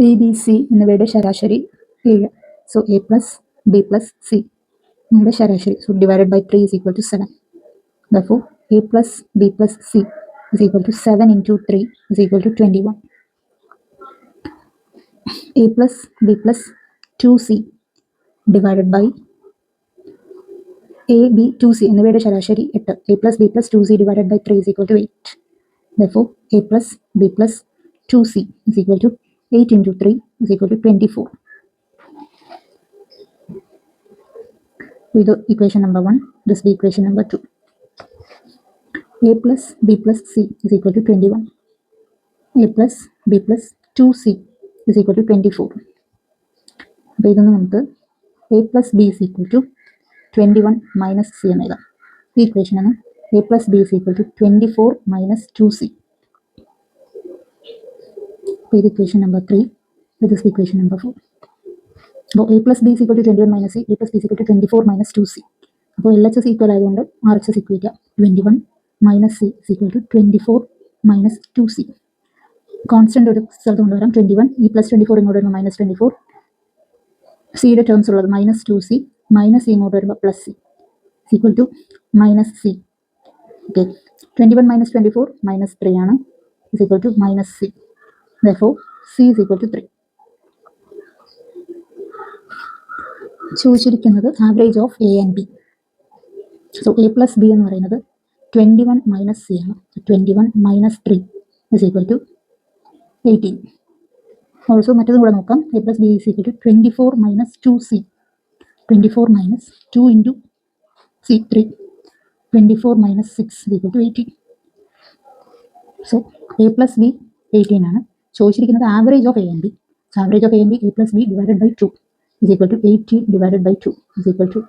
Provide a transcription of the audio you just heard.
A B C എന്നിവയുടെ ശരാശരി 7. So A plus B plus C എന്നിവയുടെ ശരാശരി. So divided by 3 is equal to 7. Therefore a plus b plus c is equal to 7 into 3 is equal to 21. A plus b plus 2c divided by a, b, 2c എന്നിവയുടെ ശരാശരി 8. A plus b plus 2c divided by 3 is equal to 8. Therefore a plus b plus 2c is equal to 8 into 3 is equal to 24. With equation number 1, this is equation number 2. A plus b plus c is equal to 21. A plus b plus 2c is equal to 24. അപ്പോൾ ഇതൊന്ന് നമുക്ക് A plus B is equal to 21 minus C എന്ന് എഴുതാം. ഈ ഇക്വേഷനാണ് A plus B is equal to 24 minus 2c. അപ്പോൾ ഇത് equation number 3, ഇത് ഇക്വേഷൻ നമ്പർ 4. അപ്പോൾ A plus B is equal to 21 minus C, A plus B is equal to 24 minus 2c. അപ്പോൾ L H S equal ആയതുകൊണ്ട് R H S equal 21 minus C is equal to 24 minus 2c. Constant ഒരു സ്ഥലത്ത് കൊണ്ടുവരാം. 21 ഈ plus 24 ഇങ്ങോട്ട് വരുമ്പോൾ minus 24, സിയുടെ terms ഉള്ളത് മൈനസ് 2c, മൈനസ് സി ഇങ്ങോട്ട് വരുമ്പോൾ plus C equal to minus C. Okay, 21 minus 24 minus 3 ആണ്, is equal to minus C. Therefore C is equal to 3. ചോദിച്ചിരിക്കുന്നത് average of A and B. So A plus B എന്ന് പറയുന്നത് 21 minus C ആണ്. 21 minus 3 is equal to 18. Also മറ്റതും കൂടെ നോക്കാം. A plus B is equal to 24 minus 2c. 24 minus 2 into C 3. 24 minus 6 is equal to 18. So A plus B 18 ആണ്. ചോദിച്ചിരിക്കുന്നത് average of A and B. Average of A and B A plus B divided by 2 is equal to 18 divided by 2 is equal to